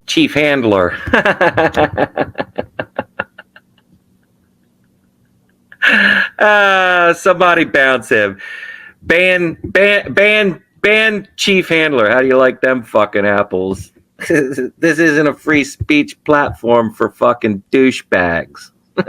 chief handler. Somebody bounce him. Ban chief handler. How do you like them fucking apples? This isn't a free speech platform for fucking douchebags. You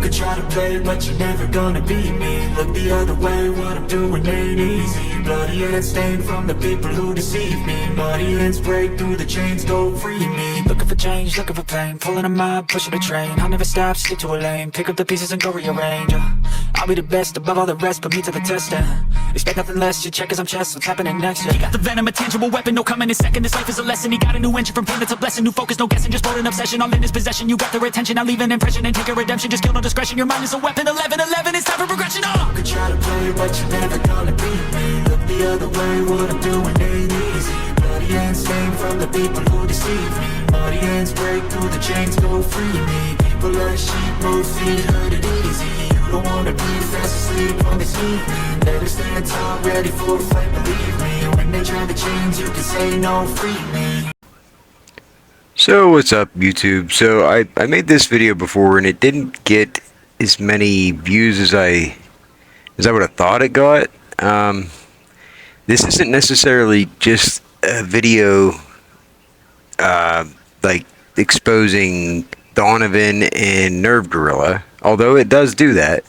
could try to play, but you're never gonna beat me. Look the other way, what I'm doing ain't easy. Bloody hands stained from the people who deceive me. Muddy hands break through the chains, go free me. Looking for change, looking for pain, pulling a mob, pushing a train. I'll never stop, stick to a lane, pick up the pieces and go rearrange. I'll be the best above all the rest, put me to the test. Expect nothing less, you check as I'm chest, what's happening next? He got the venom, a tangible weapon, no coming in second. This life is a lesson, he got a new engine from pain, it's a blessing. New focus, no guessing, just bold an obsession, all in his possession. You got their attention, I'll leave an impression and take a redemption. Just kill no discretion, your mind is a weapon. 11-11, it's time for progression. You could try to play, but you're never gonna beat me. Look the other way, what I'm doing ain't easy. Bloody hands stained from the people who deceive me. Muddy hands break through the chains, go free me. People like sheep, move feet, hurt it easy. You don't wanna be fast asleep on this evening. Better stand tall, ready for a fight, believe me. When they try to change, you can say no, free me. So what's up, YouTube? So I made this video before and it didn't get as many views as I would have thought it got. This isn't necessarily just a video like exposing Donovan and Nerve Gorilla, although it does do that.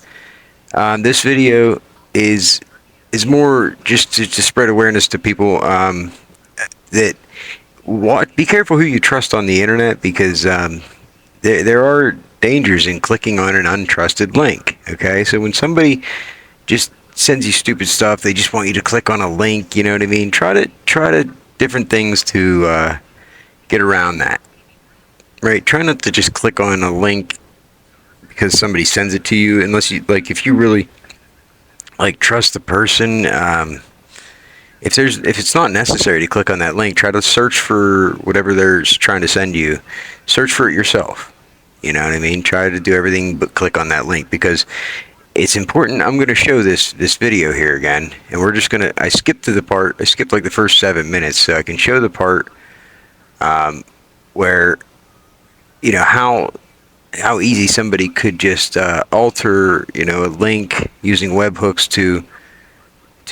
This video is more just to spread awareness to people that be careful who you trust on the internet, because there are dangers in clicking on an untrusted link. Okay, so when somebody just sends you stupid stuff, they just want you to click on a link. You know what I mean? Try to different things to get around that. Right? Try not to just click on a link because somebody sends it to you, unless you if you really trust the person. If it's not necessary to click on that link, try to search for whatever they're trying to send you. Search for it yourself. You know what I mean? Try to do everything but click on that link, because it's important. I'm going to show this video here again, and we're just going to. I skipped like the first 7 minutes, so I can show the part where how easy somebody could just alter a link using webhooks to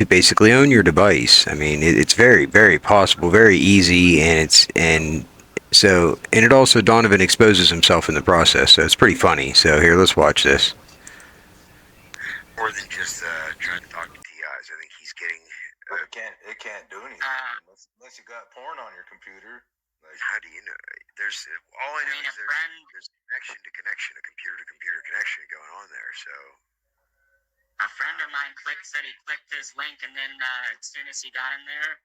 basically own your device. I mean, it's very, very possible, very easy, and it also, Donovan exposes himself in the process, so it's pretty funny. So here, let's watch this. More than just trying to talk to TIs. I think he's getting. It can't do anything unless you got porn on your computer. Like, how do you know? There's all I know is there's connection to computer to computer connection going on there. So. A friend of mine said he clicked his link, and then as soon as he got in there,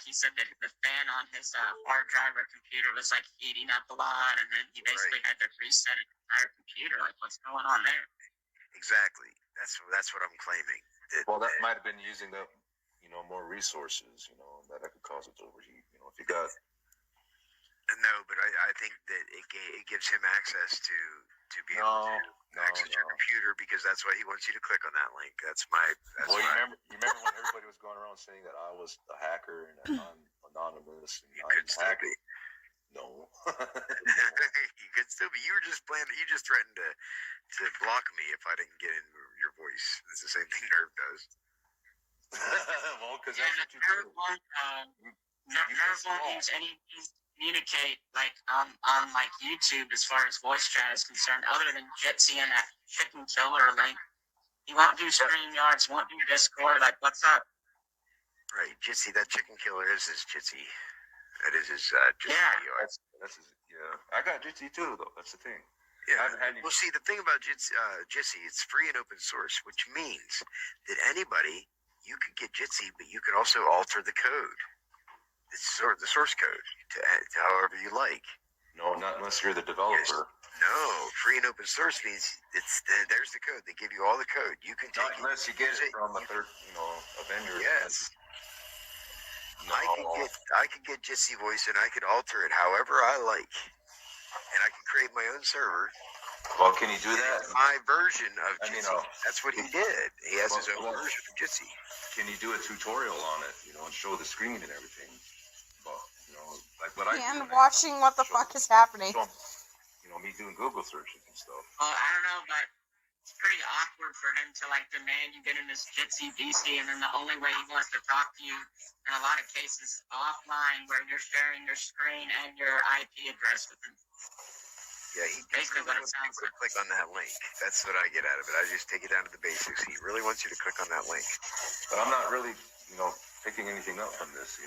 he said that the fan on his hard drive or computer was heating up a lot, and then he basically had to reset his entire computer. What's going on there? Exactly. That's what I'm claiming. Well, that might have been using the more resources. That could cause it to overheat. If you got. No, but I think that it gives him access to be able to access your computer, because that's why he wants you to click on that link. You remember when everybody was going around saying that I was a hacker and I'm anonymous and you could still be. No. You could still be. You just threatened to block me if I didn't get in your voice. It's the same thing Nerve does. Well, because that's what you do. Nerve won't use any communicate on YouTube as far as voice chat is concerned, other than Jitsi and that chicken killer link. He won't do StreamYards, won't do Discord. What's up? Right, Jitsi, that chicken killer is his Jitsi. That is his Jitsi. Yeah, that's his, yeah. I got Jitsi too, though. That's the thing. Yeah. Well, see, the thing about Jitsi, it's free and open source, which means that anybody, you could get Jitsi, but you could also alter the code. It's the source code to however you like. No, not unless you're the developer. Yes. No, free and open source means there's the code. They give you all the code. You can take it. Unless you get it from a third, a vendor. Yes. No. I could get Jitsi voice, and I could alter it however I like, and I can create my own server Well, can you do that? My version of I mean, Jitsi. That's what he did. He has his own well, version of Jitsi. Can you do a tutorial on it, and show the screen and everything? Well, like what I do. And when watching what the show- fuck is happening. show 'em, me doing Google searches and stuff. Well, I don't know, but it's pretty awkward for him to like demand you get in this Jitsi VC, and then the only way he wants to talk to you in a lot of cases is offline, where you're sharing your screen and your IP address with him. Yeah, he Basically what it sounds like. click on that link. That's what I get out of it. I just take it down to the basics. He really wants you to click on that link. But I'm not really, picking anything up from this,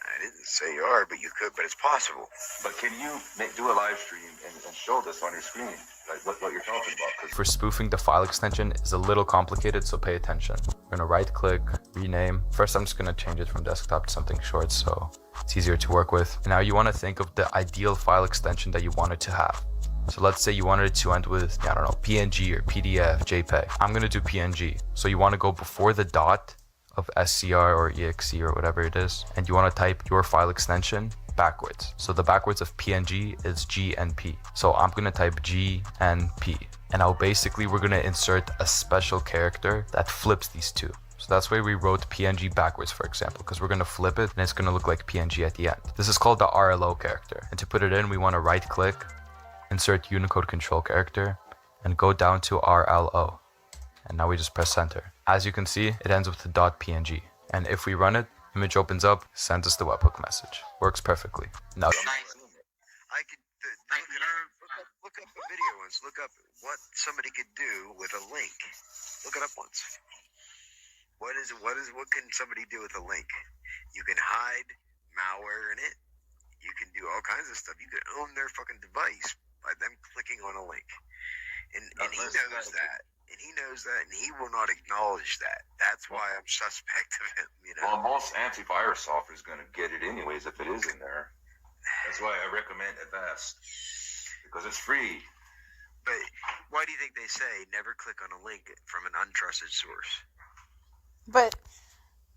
I didn't say you are, but you could. But it's possible. But can you do a live stream and show this on your screen, like what you're talking about? 'Cause For spoofing, the file extension is a little complicated, so pay attention. We're gonna right click, rename. First, I'm just gonna change it from desktop to something short so it's easier to work with. Now you wanna think of the ideal file extension that you want it to have. So let's say you wanted it to end with, I don't know, PNG or PDF, JPEG. I'm gonna do PNG. So you wanna go before the dot of SCR or EXE or whatever it is, and you wanna type your file extension backwards. So the backwards of PNG is GNP. So I'm gonna type GNP. And now basically we're gonna insert a special character that flips these two. So that's why we wrote PNG backwards, for example, because we're gonna flip it and it's gonna look like PNG at the end. This is called the RLO character. And to put it in, we wanna right click, insert Unicode control character, and go down to RLO. And now we just press enter. As you can see, it ends with the .png. And if we run it, image opens up, sends us the webhook message. Works perfectly. Now, I could look up a video once. Look up what somebody could do with a link. Look it up once. What can somebody do with a link? You can hide malware in it. You can do all kinds of stuff. You can own their fucking device by them clicking on a link. And he knows that. And he knows that, and he will not acknowledge that. That's why I'm suspect of him, Well, most antivirus software is going to get it anyways if it is in there. That's why I recommend Avast, because it's free. But why do you think they say never click on a link from an untrusted source? But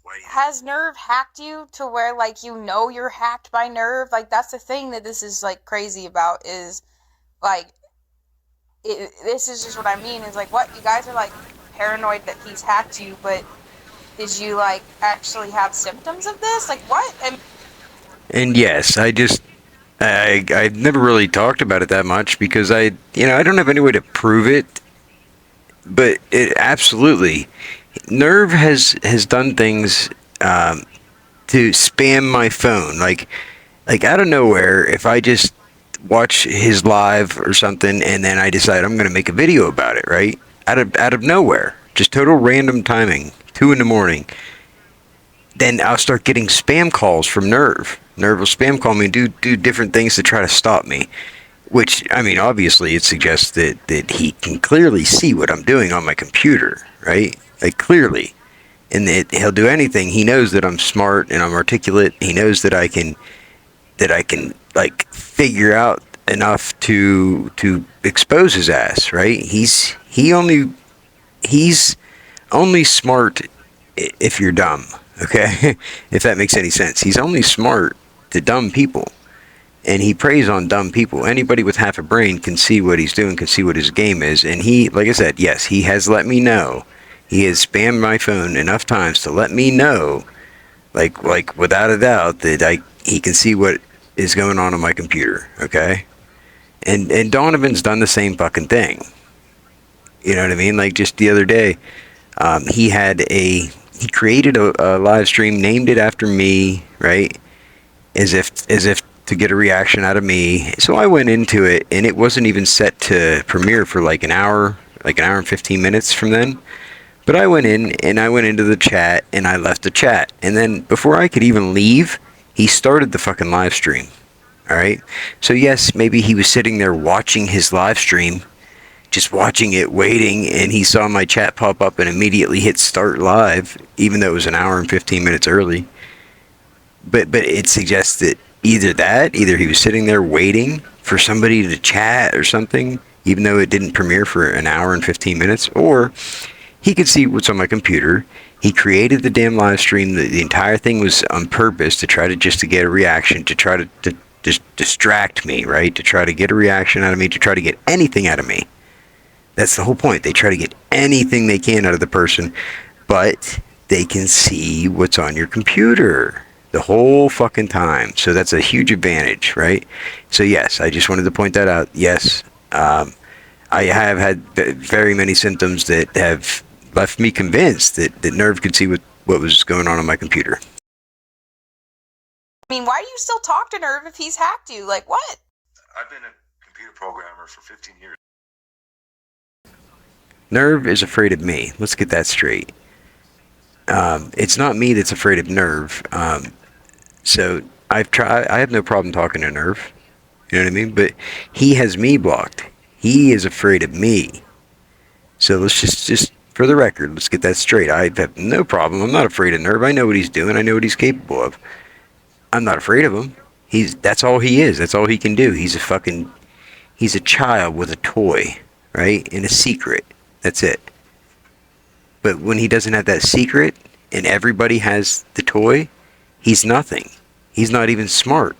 Why do you has Nerve hacked you to where, like, you're hacked by Nerve? Like, that's the thing that this is, like, crazy about is, like, this is just what I mean. Is like, what? You guys are, like, paranoid that he's hacked you, but did you, like, actually have symptoms of this? Like, what? And yes, I've never really talked about it that much because I don't have any way to prove it, but it absolutely, Nerve has done things to spam my phone, like out of nowhere. If I just watch his live or something, and then I decide I'm going to make a video about it, right? Out of nowhere, just total random timing, 2 a.m. Then I'll start getting spam calls from Nerve. Nerve will spam call me and do different things to try to stop me. Which, I mean, obviously it suggests that he can clearly see what I'm doing on my computer, right? Like, clearly. And he'll do anything. He knows that I'm smart and I'm articulate. He knows that I can like figure out enough to expose his ass, right? He's only smart if you're dumb, okay? If that makes any sense. He's only smart to dumb people. And he preys on dumb people. Anybody with half a brain can see what he's doing, can see what his game is. And he, like I said, yes, he has let me know. He has spammed my phone enough times to let me know, like without a doubt, that he can see what is going on my computer, okay? And Donovan's done the same fucking thing. You know what I mean? Like, just the other day, he created a live stream, named it after me, right? As if to get a reaction out of me. So I went into it, and it wasn't even set to premiere for like an hour and 15 minutes from then. But I went into the chat, and I left the chat. And then before I could even leave, he started the fucking live stream. All right? So yes, maybe he was sitting there watching his live stream, just watching it, waiting, and he saw my chat pop up and immediately hit start live, even though it was an hour and 15 minutes early. But it suggests that either he was sitting there waiting for somebody to chat or something, even though it didn't premiere for an hour and 15 minutes, or he could see what's on my computer. He created the damn live stream. The entire thing was on purpose to try to get a reaction, to try to distract me, right? To try to get a reaction out of me, to try to get anything out of me. That's the whole point. They try to get anything they can out of the person, but they can see what's on your computer the whole fucking time. So that's a huge advantage, right? So yes, I just wanted to point that out. Yes, I have had very many symptoms that have left me convinced that Nerve could see what was going on my computer. I mean, why do you still talk to Nerve if he's hacked you? Like, what? I've been a computer programmer for 15 years. Nerve is afraid of me. Let's get that straight. It's not me that's afraid of Nerve. So I have no problem talking to Nerve. You know what I mean? But he has me blocked. He is afraid of me. So let's just for the record, let's get that straight. I have no problem. I'm not afraid of Nerve. I know what he's doing. I know what he's capable of. I'm not afraid of him. That's all he is. That's all he can do. He's a child with a toy, right? And a secret. That's it. But when he doesn't have that secret and everybody has the toy, he's nothing. He's not even smart.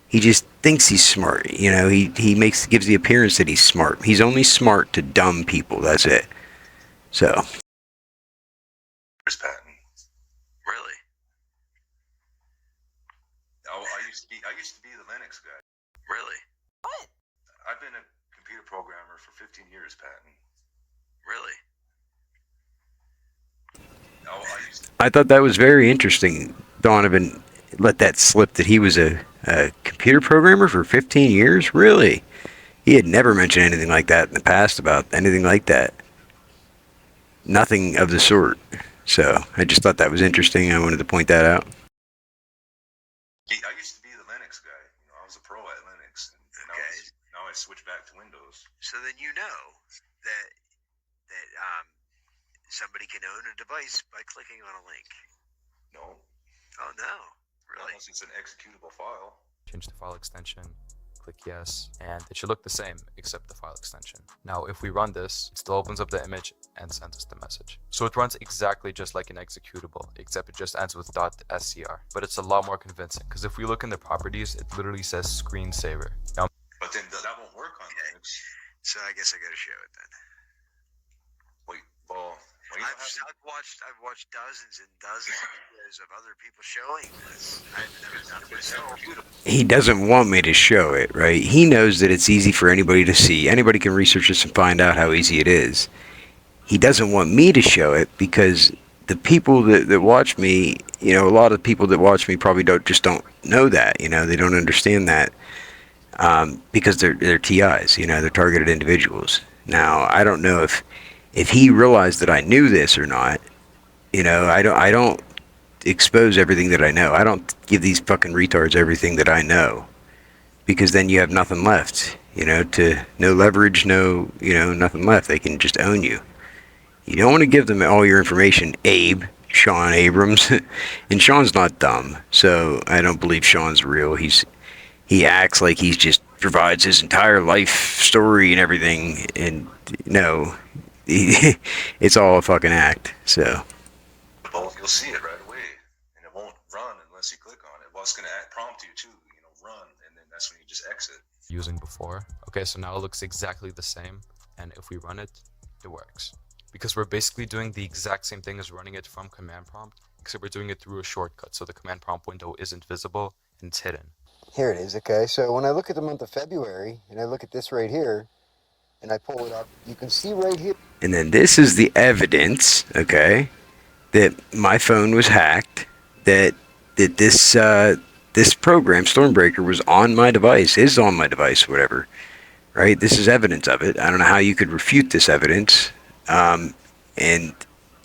He just thinks he's smart. You know, he gives the appearance that he's smart. He's only smart to dumb people. That's it. So. Patent. Really? Oh, I used to be the Linux guy. Really? What? I've been a computer programmer for 15 years, Patton. Really? Oh, I thought that was very interesting. Donovan let that slip that he was a computer programmer for 15 years? Really? He had never mentioned anything like that in the past about anything like that. Nothing of the sort. So I just thought that was interesting. I wanted to point that out. I used to be the Linux guy. You know, I was a pro at Linux, and Okay. now I switched back to Windows. So then you know that somebody can own a device by clicking on a link. No, Oh no, really? unless it's an executable file. Change the file extension, click yes, and it should look the same except the file extension. Now if we run this, it still opens up the image and sends us the message. So it runs exactly just like an executable, except it just ends with .scr. But it's a lot more convincing, because if we look in the properties, it literally says screensaver. Now, But then that won't work on Okay. Linux. So I guess I gotta show it then. Wait, well, you don't have to. I've watched dozens and dozens of videos of other people showing this. I've never done it myself. He doesn't want me to show it, right? He knows that it's easy for anybody to see. Anybody can research this and find out how easy it is. He doesn't want me to show it because the people that watch me, you know, a lot of people that watch me probably don't know that, you know, they don't understand that because they're TIs, you know, they're targeted individuals. Now, I don't know if he realized that I knew this or not. You know, I don't expose everything that I know. I don't give these fucking retards everything that I know, because then you have nothing left, you know, no leverage, nothing left. They can just own you. You don't want to give them all your information, Sean Abrams. And Sean's not dumb, so I don't believe Sean's real. He acts like he just provides his entire life story and everything, and no, it's all a fucking act. So Well, you'll see it right away, and it won't run unless you click on it. Well, it's going to prompt you to, run, and then that's when you just exit. using before. Okay, so now it looks exactly the same, and if we run it, it works. Because we're basically doing the exact same thing as running it from command prompt, except we're doing it through a shortcut, so the command prompt window isn't visible and it's hidden. here it is. Okay, so when I look at the month of February and I look at this right here, and I pull it up, you can see right here. And then this is the evidence, okay, that my phone was hacked, that this program, Stormbreaker, was on my device, is on my device, whatever, right? This is evidence of it. I don't know how you could refute this evidence, and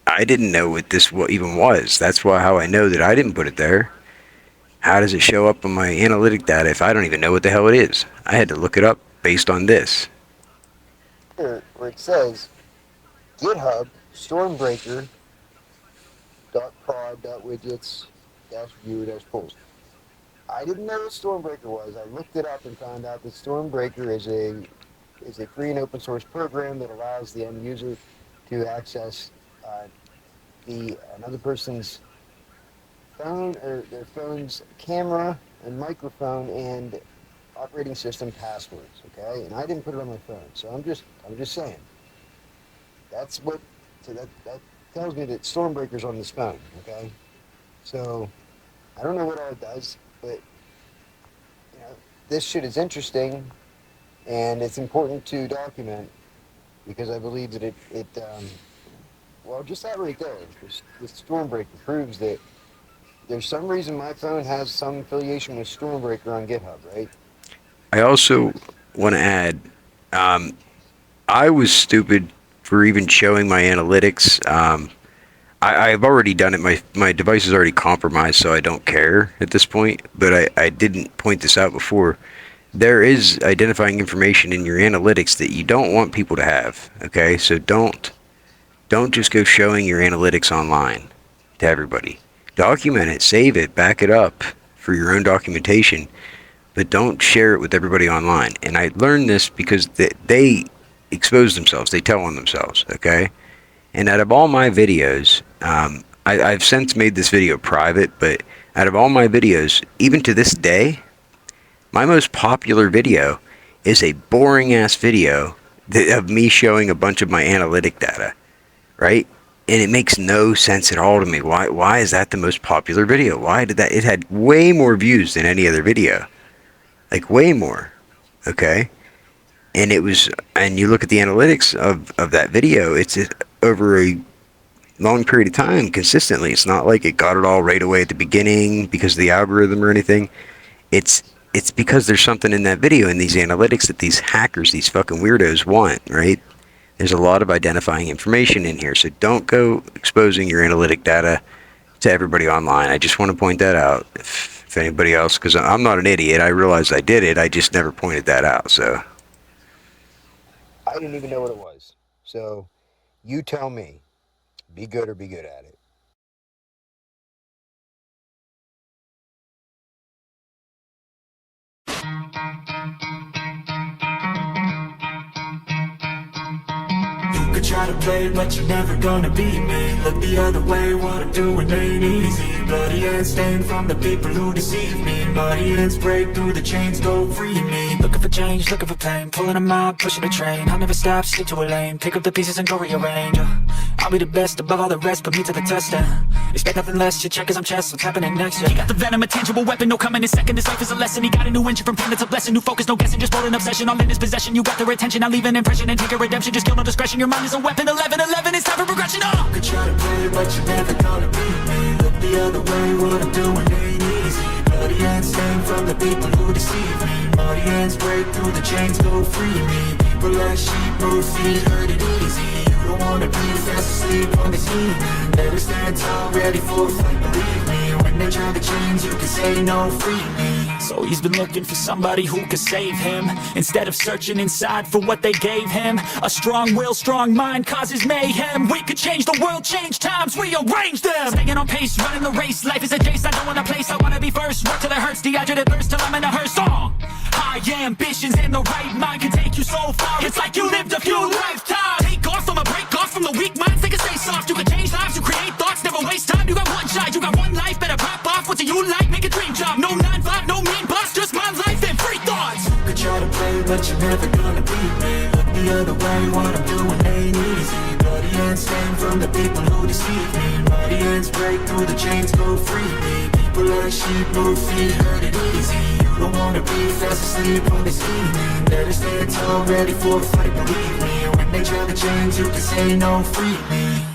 I didn't know what this even was. That's how I know that I didn't put it there. How does it show up on my analytic data if I don't even know what the hell it is? I had to look it up based on this. Here, where it says GitHub Stormbreaker .prod.widgets -viewer -post. I didn't know what Stormbreaker was. I looked it up and found out that Stormbreaker is a free and open source program that allows the end user to access another person's phone or their phone's camera and microphone and operating system passwords, okay? And I didn't put it on my phone, so I'm just saying. That's what, so that tells me that Stormbreaker's on this phone, okay? So, I don't know what all it does, but, you know, this shit is interesting, and it's important to document, because I believe that well, just that right there, this Stormbreaker proves that there's some reason my phone has some affiliation with Stormbreaker on GitHub, right? I also want to add, I was stupid for even showing my analytics. I've already done it. My device is already compromised, so I don't care at this point. But I didn't point this out before. There is identifying information in your analytics that you don't want people to have. Okay, so don't just go showing your analytics online to everybody. Document it, save it, back it up for your own documentation, but don't share it with everybody online. And I learned this because they expose themselves. They tell on themselves. Okay. And out of all my videos, I've since made this video private, but out of all my videos, even to this day, my most popular video is a boring ass video of me showing a bunch of my analytic data, right? And it makes no sense at all to me. Why is that the most popular video? Why did that? It had way more views than any other video, like way more. Okay. And you look at the analytics of that video, it's over a long period of time consistently. It's not like it got it all right away at the beginning because of the algorithm or anything. It's because there's something in that video in these analytics that these hackers, these fucking weirdos want, right? There's a lot of identifying information in here, so don't go exposing your analytic data to everybody online. I just want to point that out. If anybody else, because I'm not an idiot, I realized I did it, I just never pointed that out, so. I didn't even know what it was. So, you tell me. Be good or be good at it. You could try to play, but you're never gonna beat me. Look the other way, what I'm doing ain't easy. Bloody hands stained from the people who deceive me. Bloody hands break through the chains, go free me. Looking for change, looking for pain, pulling a mob, pushing a train. I'll never stop, stick to a lane, pick up the pieces and go rearrange. I'll be the best above all the rest, put me to the test. Expect nothing less, you check as I'm chess, what's happening next? He got the venom, a tangible weapon, no coming in second. This life is a lesson, he got a new engine from pain, it's a blessing. New focus, no guessing, just bold an obsession, all in his possession. You got their attention, I'll leave an impression and take a redemption. Just kill no discretion, your mind is a weapon. 11-11, it's time for progression. You could try to play, but you're never gonna beat me. Look the other way, what I'm doing ain't easy. Bloody hands stained from the people who deceive me. Bloody hands break through the chains, go free me. People like sheep, move feet, hurt it easy. You don't wanna be fast asleep on this heat. Better stand tall, ready for a fight, believe me. When they try to change, you can say no, free me. So he's been looking for somebody who could save him, instead of searching inside for what they gave him. A strong will, strong mind causes mayhem. We could change the world, change times, rearrange them. Staying on pace, running the race, life is a chase. I don't want a place, I wanna be first. Work till it hurts, dehydrated thirst till I'm in a hearse. High ambitions and the right mind can take you so far. It's like you lived a few lifetimes. Take off from a break off from the weak minds, they can stay soft. You can change lives, you create thoughts, never waste time. You got one shot, you got one life, better pop off. What do you like? Make a dream job. No 9-5, no mean boss, just my life and free thoughts. You could try to play, but you're never gonna beat me. Look the other way, what I'm doing ain't easy. Bloody hands stained from the people who deceive me. Bloody hands break through the chains, go free me. People like sheep, move feet, hurt it easy. You don't wanna be fast asleep on this evening. Better stand tall, ready for a fight, believe me. When they try to change, you can say no, free me.